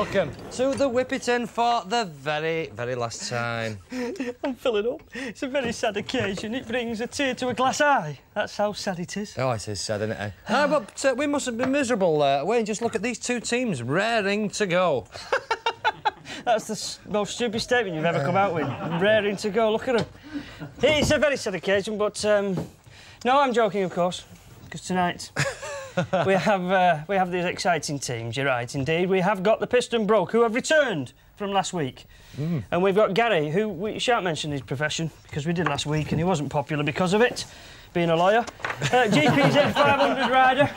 Welcome to the Whippet Inn for the very, very last time. I'm filling up. It's a very sad occasion. It brings a tear to a glass eye. That's how sad it is. Oh, it is sad, isn't it? But we mustn't be miserable, Wayne. Just look at these two teams raring to go. That's the most stupid statement you've ever come out with. Raring to go. Look at them. It's a very sad occasion, but no, I'm joking, of course, because tonight we have these exciting teams. You're right, indeed. We have got the Piston Broke, who have returned from last week, and we've got Gary, who we shan't mention his profession because we did last week, and he wasn't popular because of it, being a lawyer. GPZ 500 rider.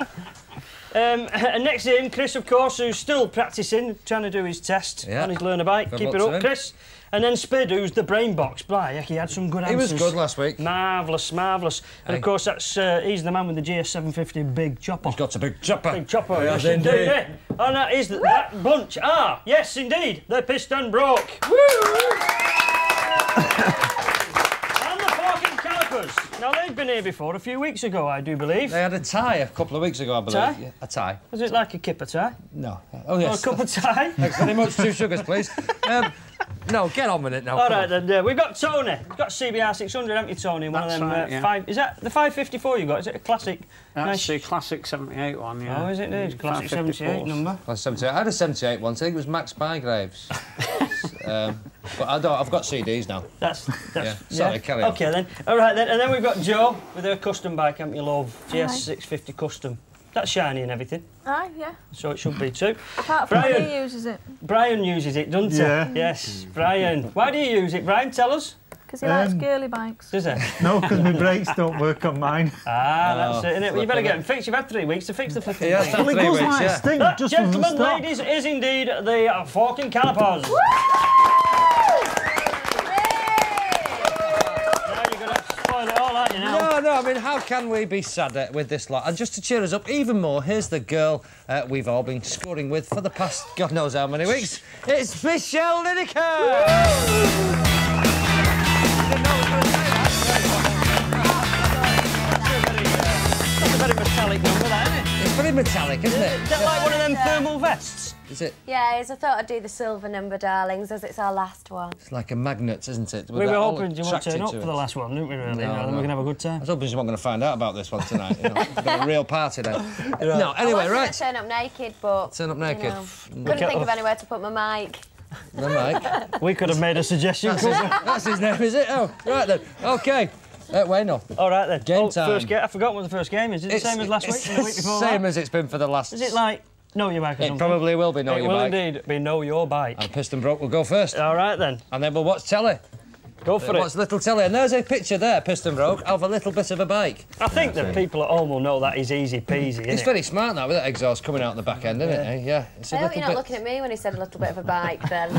And next to him, Chris, of course, who's still practising, trying to do his test on his learner bike. Keep it up, Chris. And then Spid, who's the brain box. Bly, he had some good answers. He was good last week. Marvellous, marvellous. And, of course, that's he's the man with the GS750 big chopper. He's got a big chopper. Big chopper, yes, indeed. Yeah. Oh, that is that bunch. Ah, yes, indeed, the Piston Broke. Woo! Now, they've been here before a few weeks ago, I do believe. They had a tie a couple of weeks ago, I believe. Tie? Yeah, a tie. Was it like a kipper tie? No. Oh, yes. Or a cup of tie? Thanks very much. 2 sugars, please. No, get on with it now. All right, then. We've got Tony. We've got CBR 600, haven't you, Tony? One of them. Right, yeah. Five. Is that the 554 you got? Is it a classic? That's the classic 78 one, yeah. Oh, is it? It's classic 78 number. Classic 78. I had a 78 once. I think it was Max Bygraves. But I've got CDs now. That's yeah. Sorry, carry on. OK, then. All right, then. And then we've got Jo with her custom bike, haven't you, love? GS650 custom. That's shiny and everything. Aye, yeah. So it should be too. Apart from when he uses it. Brian uses it, doesn't he? Yeah. Yes, Brian. Why do you use it, Brian? Tell us. Because he likes girly bikes. Does he? No, because my brakes don't work on mine. Ah, that's it, innit? Well, you better get them fixed. You've had 3 weeks to fix the flipping Yeah, thing. Well, it goes like stink, That, just gentlemen, doesn't stop. ladies, is indeed the forking calipers. No, I mean, how can we be sad with this lot? And just to cheer us up even more, here's the girl we've all been scoring with for the past God knows how many weeks. It's Michelle Linaker! That's a very metallic number, that, isn't it? It's very metallic, isn't it? Is that like one of them thermal vests? Is it? Yeah, I thought I'd do the silver number, darlings, as it's our last one. It's like a magnet, isn't it? We were hoping you would turn up for the last one, didn't we, really? No, Then we can have a good time. I was hoping you weren't going to find out about this one tonight. You know, it's been a real party then. No, anyway, I right. was going to turn up naked, but... Turn up naked. You know, couldn't think of anywhere to put my mic. The mic. We could have made a suggestion. That's his name, is it? Oh, right then. OK. Wayne, no. All right then. Game time. First game. I forgot what the first game is. Is it the same as last week and the week before that? Same as it's been for the last... Is it like Know Your Bike or something? It probably will be Know Your Bike. It will indeed be Know Your Bike. And Piston Broke will go first. All right then. And then we'll watch telly. Go for it. Watch little telly. And there's a picture there, Piston Broke, of a little bit of a bike. I think that people at home will know that is easy peasy, isn't It's it? very smart now with that exhaust coming out the back end, isn't it? Yeah. It's a I hope little you're not bit... looking at me when he said a little bit of a bike then.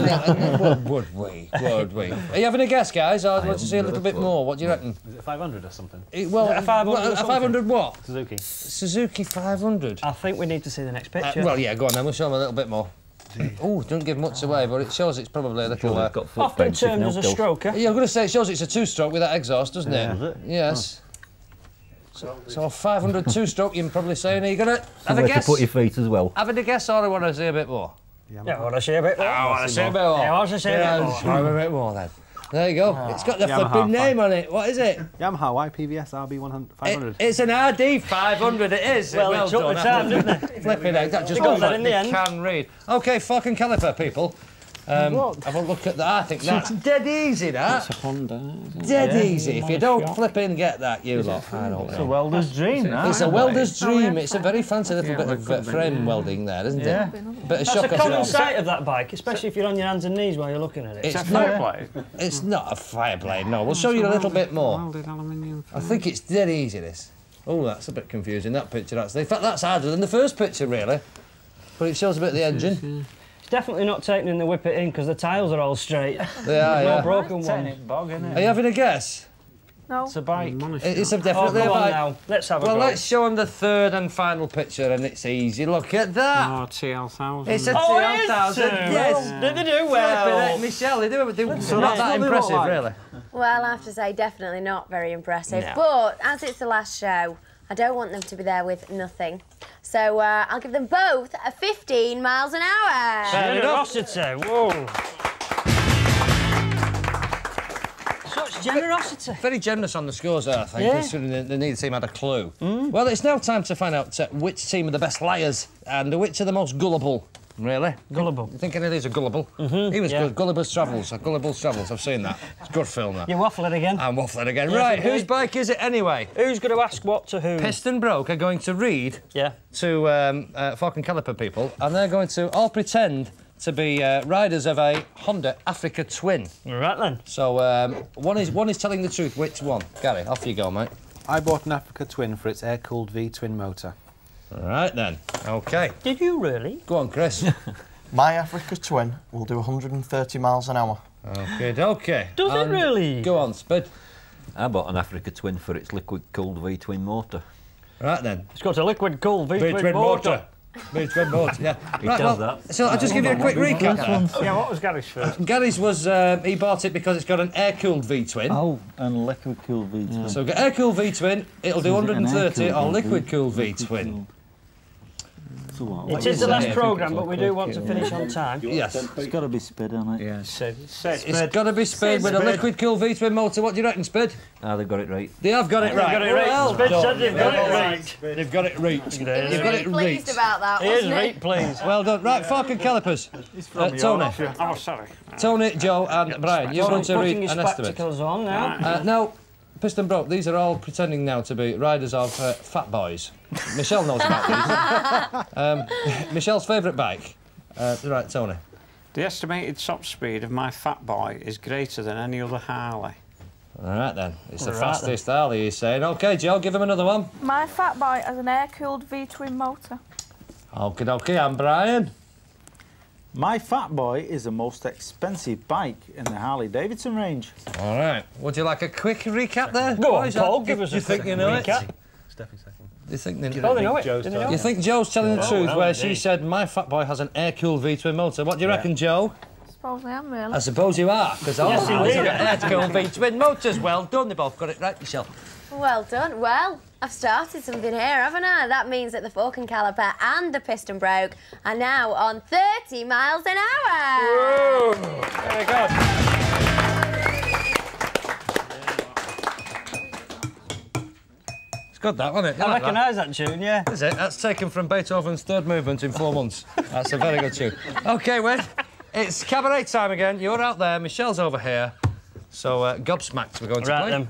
Would we? Would we? Are you having a guess, guys? I'd want to see a little bit more. What do you reckon? Is it 500 or something? Well, a 500 or a 500 what? Suzuki. Suzuki 500. I think we need to see the next picture. Well, yeah, go on then. We'll show them a little bit more. Oh, don't give much away, but it shows it's probably a little... Often termed as a stroker. Yeah, I'm going to say it shows it's a 2-stroke with that exhaust, doesn't it? Does it? Yes. So a 500 2-stroke, you can probably say. Are you going to have a guess? To put your feet as well. Have a guess, or I want to see a bit more? Yeah, I want to see a bit more. I want to see a bit more. Yeah, I want to see a bit more. Show a bit more then. There you go. It's got the flipping name on it. What is it? Yamaha YPVS RB 500. It's an RD 500. It is. Well, it took the time, didn't it? Flipping out. That just got that in the end. Can read. OK, fork and caliper, people. Have a look at that. I think that's dead easy, that. It's a Honda. Dead easy. If you don't flipping get that, you lot. I don't know. It's a welder's dream, that. It's a welder's dream. It's a very fancy little bit of frame welding there, isn't it? Yeah. Bit of That's shock a common sight of that bike, especially if you're on your hands and knees while you're looking at it. It's not a fireblade, no. We'll show you a little bit more. I think it's dead easy, this. Oh, that's a bit confusing, that picture, actually. In fact, that's harder than the first picture, really. But it shows a bit of the engine. It's definitely not taken in the Whippet Inn because the tiles are all straight. They are, no yeah. broken ones. Are you having a guess? No. It's a bike. It's definitely a go on bike. now. Let's have a Well, go. let's show them the third and final picture, and it's easy. Look at that. Oh, TL1000. It's a Oh, TL1000. Yes. Did they do well? Michelle, they do not that impressive, really. Well, I have to say, definitely not very impressive. No. But as it's the last show, I don't want them to be there with nothing. So I'll give them both a 15 miles an hour. Generosity, whoa. Such generosity. Very generous on the scores there, I think, Yeah. considering the neither team had a clue. Well, it's now time to find out which team are the best liars and which are the most gullible. Really? Gullible. You think any of these are gullible? He was good. Gulliver's Travels. Gulliver's Travels. I've seen that. It's a good film, that. You're waffling again. I'm waffling again. Yes, Right, indeed. whose bike is it anyway? Who's going to ask what to who? Piston Broke are going to read Yeah. to Fork and Caliper people, and they're going to all pretend to be riders of a Honda Africa Twin. Right then. So one is telling the truth. Which one? Gary, off you go, mate. I bought an Africa Twin for its air-cooled V-twin motor. Right then. OK. Did you really? Go on, Chris. My Africa Twin will do 130 miles an hour. OK. Does it really? Go on, Spud. I bought an Africa Twin for its liquid-cooled V-twin motor. Right then. It's got a liquid-cooled V-twin motor. V-twin motor, yeah. He does that. So I'll just give you a quick recap. Yeah, what was Gary's first? Gary's was, he bought it because it's got an air-cooled V-twin. Oh, and liquid-cooled V-twin. So get air-cooled V-twin, it'll do So is it an 130, or air-cooled liquid-cooled V-twin. So what? It is the last programme, but we do want to finish on time. Yes. It's got to be Spid on it. Yeah. It's got to be Spid with a liquid-cooled V-twin motor. What do you reckon, Spid? Ah, they've got it right. They have got it right. Got it right. Well Spid done. said they've got it right. They've got it right. He was They've got really it pleased right. about that, He is wasn't he? right, please. Well done. Right, Fork and Calipers. Tony. Oh, sorry. Tony, Joe and Brian, you're going to read Putting his an estimate. spectacles on now. Now, Piston Broke, these are all pretending now to be riders of Fat Boys. Michelle knows about these. Michelle's favourite bike. Right, Tony. The estimated top speed of my Fat Boy is greater than any other Harley. All right, then. It's the Right, fastest Harley, he's saying. OK, Joe, give him another one. My Fat Boy has an air-cooled V-twin motor. OK, and Brian. My Fat Boy is the most expensive bike in the Harley-Davidson range. All right. Would you like a quick recap there? Go on, boys? Paul, give us a You think quick you know recap. it? Stephanie second. You think they Oh, they know it. Do they know You it? think Joe's telling the truth well, where indeed. she said, my Fat Boy has an air-cooled V-twin motor? What do you reckon, Joe? I suppose I am, really. I suppose you are, because all Yes, Harleys indeed. have got air-cooled V-twin motors. Well done, they both got it right, Michelle. Well done. Well, I've started something here, haven't I? That means that the Fork and Caliper and the Piston Broke are now on 30 miles an hour. Very good. It's good, that, wasn't it? You I like that? recognise that tune, yeah. Is it? That's taken from Beethoven's third movement in 4 months. That's a very good tune. OK, Wayne, it's cabaret time again. You're out there, Michelle's over here. So, gobsmacked we're going to Right play. then.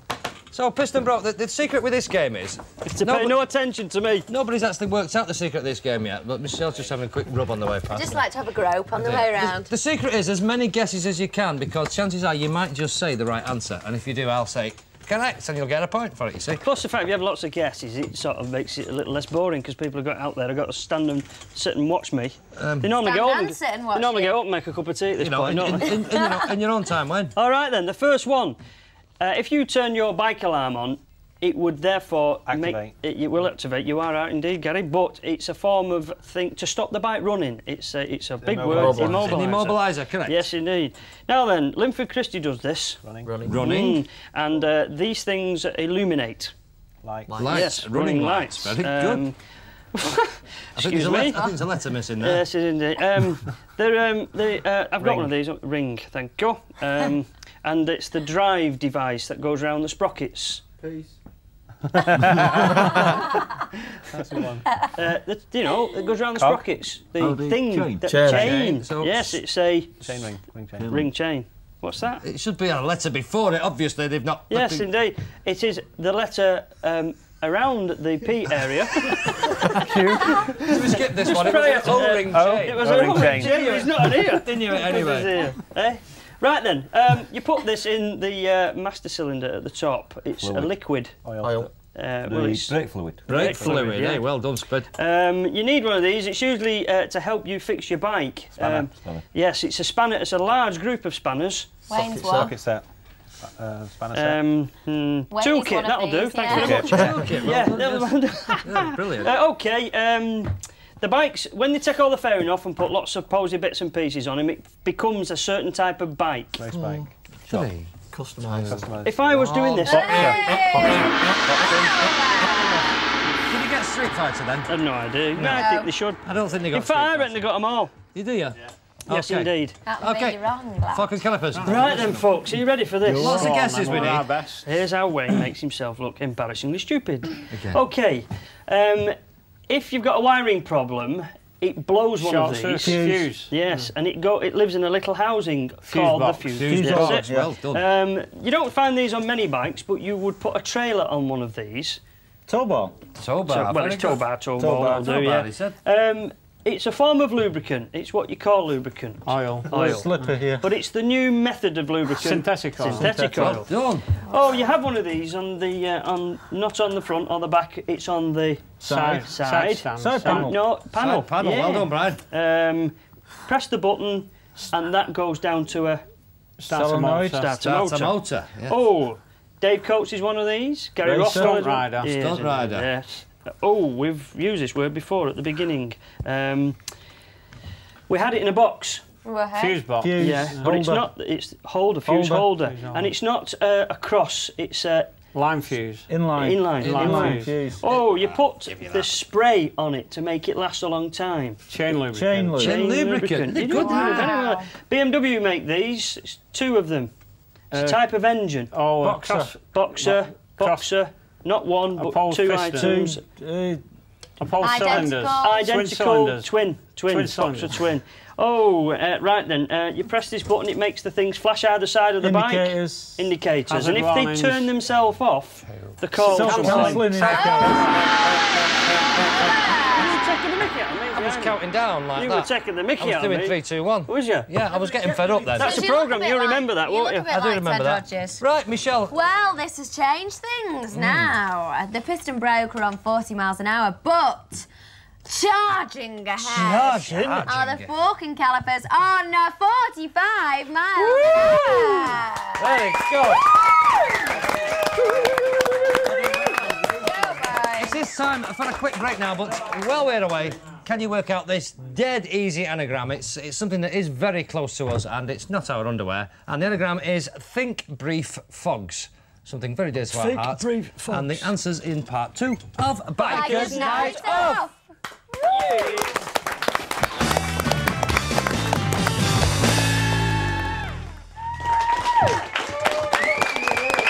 So, Piston Broke, the secret with this game is... It's to pay no attention to me. Nobody's actually worked out the secret of this game yet, but Michelle's just having a quick rub on the way past. Just like to have a grope on the way round. The secret is as many guesses as you can, because chances are you might just say the right answer, and if you do, I'll say correct, and you'll get a point for it, you see. Plus the fact if you have lots of guesses, it sort of makes it a little less boring because people have got out there, have got to stand and sit and watch me. They normally Stand get up and sit and watch they normally you. get up and make a cup of tea at this You know, point, don't they? in your own time, Wayne. All right then, the first one. If you turn your bike alarm on, it would therefore Activate. it will activate. You are right indeed, Gary. But it's a form of thing to stop the bike running. It's a big word. An immobiliser, correct. Yes, indeed. Now then, Linford Christie does this. Running. And these things illuminate. Like. Lights. Yes, running lights. Very good. Excuse me. I think there's a letter missing there. Yes, it is indeed. I've got one of these. Ring, thank you. And it's the drive device that goes around the sprockets. Peace. That's the one. You know, it goes around the sprockets. The thing. chain. The Chain. chain. So- Yes, it's a Chain ring. Ring chain. ring chain. What's that? It should be a letter before it, obviously they've not... Yes, indeed. It is the letter around the P area. We skipped this one, it was an O-ring chain. It was O-ring a chain. chain. It's not an ear. They knew it anyway. Eh? Right then, you put this in the master cylinder at the top. It's a liquid. Oil. Well, it's Brake fluid. Brake fluid, yeah. eh? Well done, Spud. You need one of these. It's usually to help you fix your bike. Spanner. Yes, it's a spanner. It's a large group of spanners. Wayne's one. Socket set. Spanner set. Toolkit, that'll do. Thanks very much. Okay, well done, yes. Yeah. Yeah, brilliant. Okay. The bikes, when they take all the fairing off and put lots of posy bits and pieces on them, it becomes a certain type of bike. Race bike. Customised. Customised. If I was doing this, Did you get Street Fighter then? I've no idea. No. I think they should. I don't think they got In fact, I reckon they got them all. You do, yeah? Yes, indeed. That would be wrong, lad. Fork and calipers. Right then, folks, are you ready for this? Lots of guesses we need. Here's how Wayne makes himself look embarrassingly stupid. Okay. If you've got a wiring problem, it blows one of these. Fuse. Yes, and it lives in a little housing called box. the fuse. Fuse box. Well done. You don't find these on many bikes, but you would put a trailer on one of these. Tow bar. Tow bar. Well, it's tow bar, Tow ball, bar, will do, yeah. he said. It's a form of lubricant. It's what you call lubricant. Oil. Slipper here. But it's the new method of lubricant. Synthetic oil. Synthetic oil. Well done. Oh, you have one of these on the not on the front or the back. It's on the Side panel. No, panel. Side panel. Yeah. Well done, Brian. Press the button, and that goes down to a Starter motor. Starter motor. Yeah. Oh, Dave Coates is one of these. Gary Ross. Stunt rider. Yes, Stunt rider. Yes. Oh, we've used this word before at the beginning. We had it in a box. Fuse box. Fuse. Yeah, but it's not. It's fuse holder, and it's not a cross. It's a Line fuse. inline fuse. Oh, you put the spray on it to make it last a long time. Chain lubricant. Chain lubricant. They're good. Very well. BMW make these. It's 2 of them. It's a type of engine. Oh, Boxer. Not one, but Opposed 2 pistons. items. Opposed cylinders. Identical twin cylinders. boxer twin. Oh, right then. You press this button, it makes the things flash either side of the Indicators. bike. Indicators. Hazard And if they warnings. turn themselves off, the call will Self-cancelling taking the mickey out of me. I was counting down like You that. were taking the mickey I out of was me. doing 3, 2, 1. Was you? Yeah, I was getting fed up then. That's a You look programme, bit you like- remember that, won't you? look a bit I do like remember Ted that. Rogers. Right, Michelle. Well, this has changed things now. The piston broke are on 40 miles an hour, but charging ahead are the forking calipers on 45 miles an hour. There you go. It is time for a quick break now, but while we're away, can you work out this dead easy anagram? It's something that is very close to us, and it's not our underwear. And the anagram is think brief fogs. Something very dear to our hearts. brief fogs. And the answer's in part 2 of Bikers Night Off.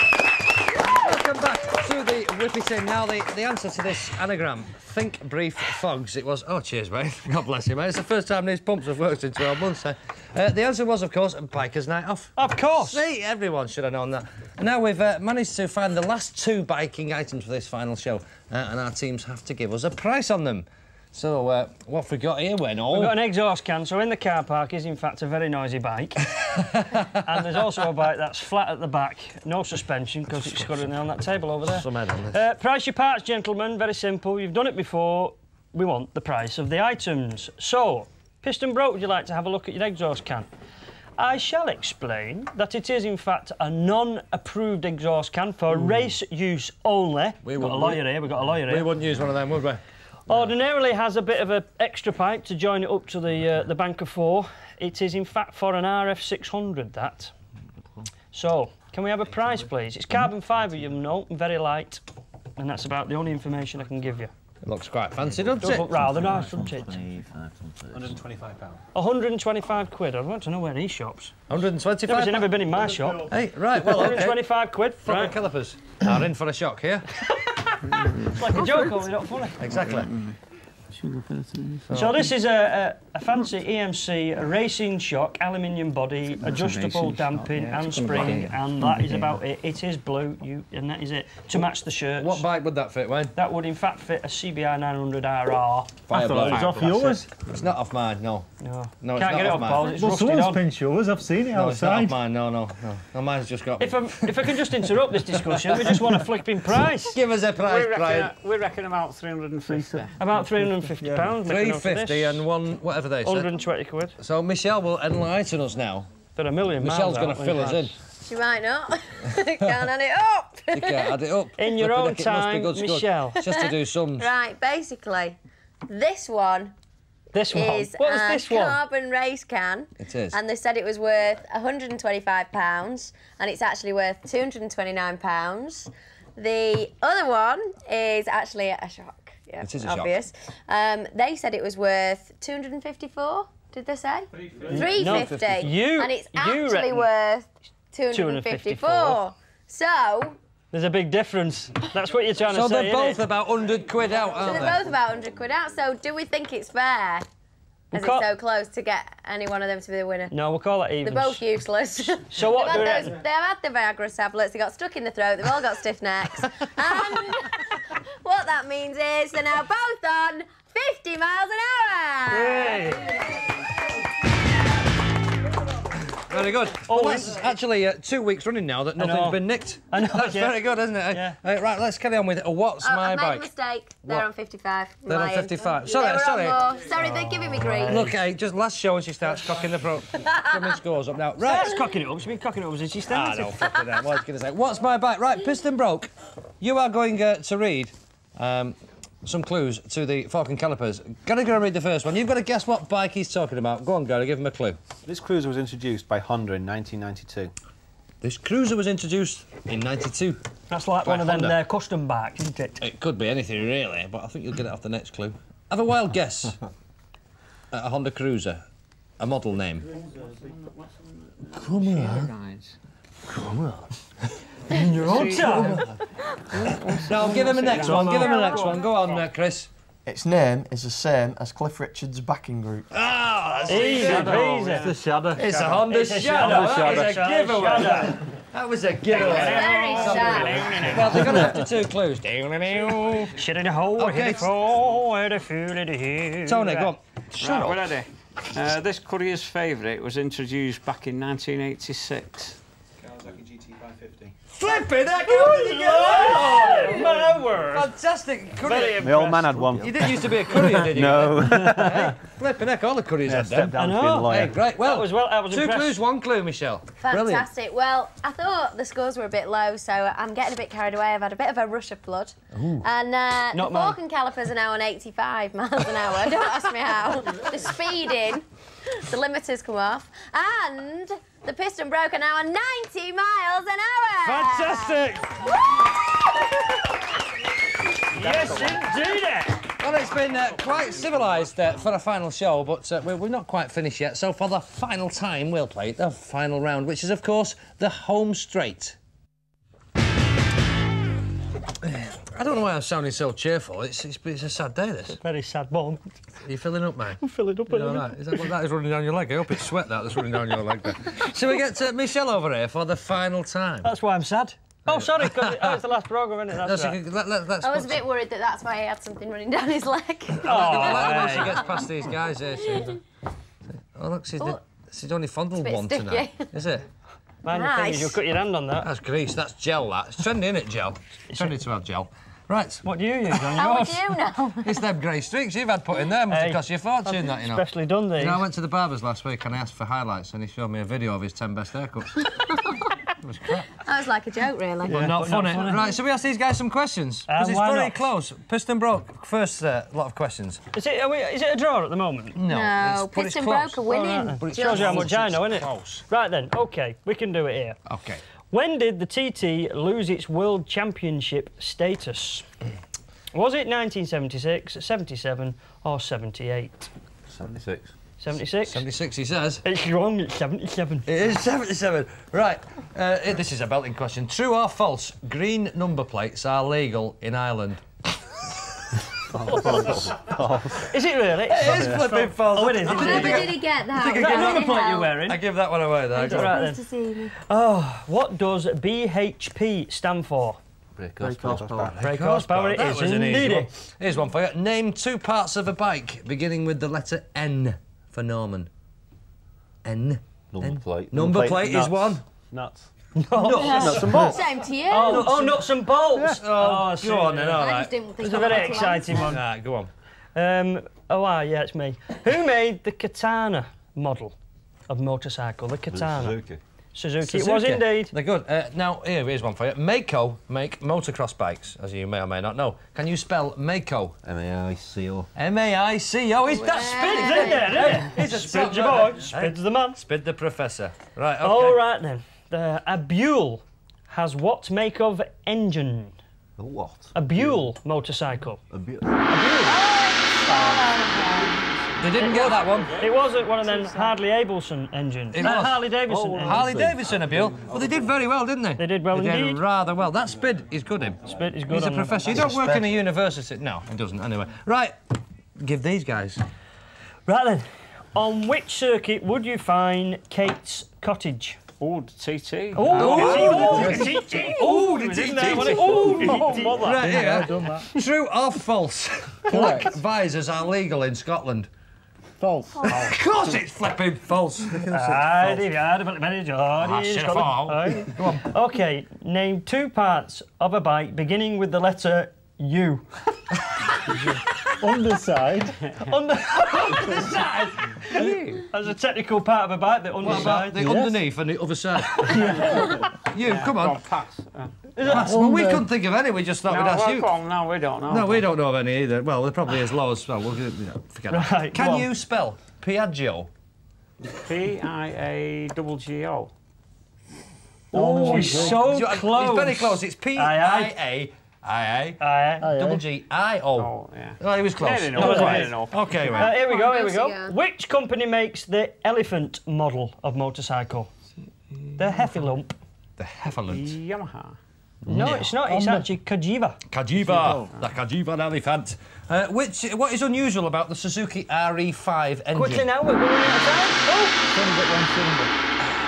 Welcome back to the Whippet Inn. Now, the answer to this anagram, think brief fogs, it was... Oh, cheers, mate. God bless you, mate. It's the first time these pumps have worked in 12 months. The answer was, of course, Bikers Night Off. Of course. See, everyone should have known that. And now we've managed to find the last 2 biking items for this final show, and our teams have to give us a price on them. So, what have we got here, Wayne? We've got an exhaust can, so in the car park is, in fact, a very noisy bike. And there's also a bike that's flat at the back, no suspension, because it's got it on that table over there. Some head on this. Price your parts, gentlemen, very simple. You've done it before. We want the price of the items. So, piston broke, would you like to have a look at your exhaust can? I shall explain that it is, in fact, a non-approved exhaust can for race use only. We've got a lawyer here, We wouldn't use one of them, would we? Ordinarily has a bit of an extra pipe to join it up to the bank of 4. It is in fact for an RF600, that. So, can we have a price, please? It's carbon fibre, you know, very light. And that's about the only information I can give you. It looks quite fancy, doesn't Does it? look rather nice, doesn't it? £125. 125 quid. I want to know where he shops. 125? He's never been in my shop. Hey, right, well, OK. 125 quid. Front Right. calipers are in for a shock here. It's like a joke, only not funny. Exactly. So this is a fancy EMC racing shock, aluminium body, adjustable damping and spring, and that is about it. It is blue, and that is it, to match the shirts. What bike would that fit, Wayne? That would in fact fit a CBI 900RR. I thought it was off yours. It's not off mine, no. No, No, it's can't not get it off off, mine. Paul. It's Well, rusted someone's on. pinched yours. I've seen it No, it's not off outside. mine, no. No, mine's just got... If I can just interrupt this discussion, we just want a flipping price. Give us a price, Brian. We reckon about 350. About £350. making up for 350 this. and one, whatever they said. 120 quid. So Michelle will enlighten us now. They're a million miles Michelle's out, going to fill us in. She might not. Can't add it up. You can't add it up. In your Flipping own heck, it must be time, good, good. Michelle. Just to do sums. Right, basically, this one This one. is What was a this one? carbon race can. It is. And they said it was worth £125, and it's actually worth £229. The other one is actually a shock. Yeah, it is a obvious. They said it was worth 254. Did they say? 350. And it's actually worth 254. So there's a big difference. That's what you're trying to say. So they're both about 100 quid out, aren't they? So they're both about 100 quid out. So do we think it's fair? As it's so close to get any one of them to be the winner. No, we'll call it even. They're both useless. So what do they have had the Viagra tablets, they got stuck in the throat, they've all got stiff necks. And what that means is they're now both on 50 miles an hour. Yay. Very good. Well, that's actually 2 weeks running now that nothing's been nicked. I know. That's very good, isn't it? Yeah. Right, let's carry on with What's My I've Bike? made a mistake. They're on 55. They're on 55. Sorry. Sorry, they're giving me grief. Look, just last show and she starts cocking the front. Coming scores up now. Right. She's cocking it up. She's been cocking it up since she started. I know, fucking hell. What was I going to say? What's My Bike? Right, Piston Broke. You are going to read some clues to the fork and calipers. Gotta go and read the first one. You've got to guess what bike he's talking about. Go on, Gary, give him a clue. This cruiser was introduced by Honda in 1992. This cruiser was introduced in 92. That's like one of them custom bikes, isn't it? It could be anything, really, but I think you'll get it off the next clue. Have a wild guess at a Honda Cruiser. A model name. Come on. Come on. In your own time. No, give him the next one. Give him the next one. Go on, Chris. Its name is the same as Cliff Richard's backing group. Ah, that's easy. It's the Shadow. It's a Honda Shadow. That was a giveaway. That was a giveaway. Very sad. Well, they're going to have to 2 clues. Shit in the hole, hit it fall, where the fool in the hill. Tony, go on. Shut up. We're ready. This courier's favourite was introduced back in 1986. Kawasaki GT550. Flipping heck, how did you get that? My word. Fantastic courier. The old man had one. You didn't used to be a courier, did you? No. Hey, flipping heck, all the couriers had them. Stepped down to being a lawyer. Hey, great. Well, I was 2 impressed. clues, 1 clue, Michelle. Fantastic. Well, I thought the scores were a bit low, so I'm getting a bit carried away. I've had a bit of a rush of blood. Ooh. And the fork and calipers are now on 85 miles an hour. Don't ask me how. The speeding, the limiters come off, and the piston broke are now on 90 miles an hour. Fantastic. Yes, indeed. Well, it's been quite civilised for a final show, but we're not quite finished yet. So for the final time, we'll play the final round, which is, of course, the home straight. I don't know why I'm sounding so cheerful. It's a sad day, this. It's a very sad moment. Are you filling up, mate? I'm filling up a little. Right. Is that what that is running down your leg? I hope it's sweat that's running down your leg there. Shall we get Michelle over here for the final time? That's why I'm sad. Oh, sorry, it's the last programme, isn't it? That's right. I was a bit worried that's why he had something running down his leg. Once she gets past these guys here, oh, look, she's only fondled one tonight. Is it? Mind the thing is, you'll cut your hand on that. That's grease, that's gel, that. It's trendy, isn't it, gel? It's trendy to have gel. Right. What do you use on yours? How would you know? It's them grey streaks you've had put in there. Must have cost you a fortune, that, you know. Especially done these. You know, I went to the barber's last week and I asked for highlights and he showed me a video of his 10 best haircuts. It was crap. That was like a joke, really. Yeah, not funny. Right, shall we ask these guys some questions? Because it's very close. Piston broke. First lot of questions. Is it a draw at the moment? No, Piston broke are winning. But it shows you how much I know, isn't it? Close. Right then, OK, we can do it here. OK. When did the TT lose its World Championship status? Was it 1976, 77 or 78? 76. 76? 76, he says. It's wrong, it's 77. It is 77. Right, this is a belting question. True or false, green number plates are legal in Ireland? False. Is it really? It is flipping false. Oh, it is. Where did he get that? Is that a number plate you're wearing? I give that one away, though. Right, then. Oh, what does BHP stand for? Brake horsepower. Brake horsepower, it is indeed. Here's one for you. Name 2 parts of a bike beginning with the letter N for Norman. N. Number plate. Number plate is one. Nuts. Nuts and bolts. Same to you. Oh, nuts and bolts. Oh, go on then, all I right. just didn't think It's a very exciting one. Right, go on. Yeah, it's me. Who made the Katana model of motorcycle? The Katana. Suzuki. It was indeed. They're good. Now, here's one for you. Mako make motocross bikes, as you may or may not know. Can you spell Mako? M-A-I-C-O. M-A-I-C-O. That Spid's in there, isn't it? He's a Spid's your boy. Spid's the man. Spid the professor. Right, OK. All right, then. A Buell has what make of engine? A what? A Buell motorcycle. A Buell. They didn't get that one. It wasn't one of them Hartley Abelson engines. It was. Harley Davidson engines. Harley Davidson, a Buell. Well, they did very well, didn't they? They did well They indeed. did rather well. That Spid is good, him. Spid is good. He's a on that. professor. He don't work in a university. No, he doesn't, anyway. Right, give these guys. Right then, on which circuit would you find Kate's cottage? Oh, the TT. Oh, the TT. Oh, the TT. Oh, Right here. True or false? Black visors are legal in Scotland. False. Of course it's flipping false. Go on. OK, name 2 parts of a bike beginning with the letter U. Underside. Underside? As a technical part of a bike, the underside. The underneath and the other side. You, come on. Pass. Pass. Well, we couldn't think of any, we just thought we'd ask you. No, we don't know. No, we don't know of any either. Well, there probably is loads. Well, we'll forget that. Right, Can you spell Piaggio? P-I-A-G-G-O. Oh, he's so close. It's very close. It's P-I-A-G-I-O. Oh, yeah. Well, he was close. Fair Not quite. enough. OK, right. Here we go. Which company makes the elephant model of motorcycle? The Heffalump. The Heffalump. Yamaha. No, it's not. It's actually Cagiva. Cagiva. The Cagiva elephant. What is unusual about the Suzuki RE5 engine? Quickly now, we're going out of time. Oh!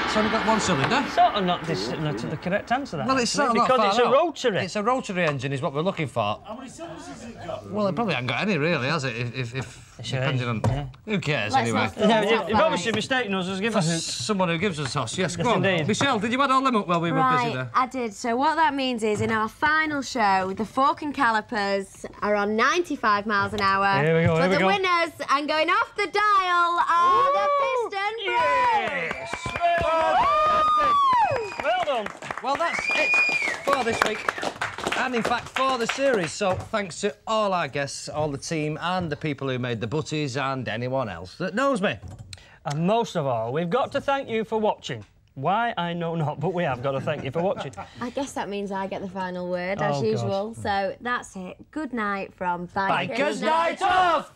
It's only got one cylinder. Sort of not dissimilar to the correct answer, that. Well, it's sort of not because far it's a out. rotary. It's a rotary engine is what we're looking for. How many cylinders has it got? Well, it probably hasn't got any, really, has it? If depending on... Yeah. Who cares, Let's anyway? not throw it out You've there. obviously mistaken us as giving us... Someone who gives us toss. Yes, go on. indeed. Michelle, did you add all them up while we were busy Right, there? I did. So what that means is in our final show, the fork and calipers are on 95 miles an hour. Here we go, But here we the go. winners and going off the dial are the Piston Yes! Well done. Well, that's it for this week. And, in fact, for the series. So, thanks to all our guests, all the team, and the people who made the butties, and anyone else that knows me. And most of all, we've got to thank you for watching. Why, I know not, but we have got to thank you for watching. I guess that means I get the final word, Oh, as God. usual. So that's it. Good night from Bikers Night Off!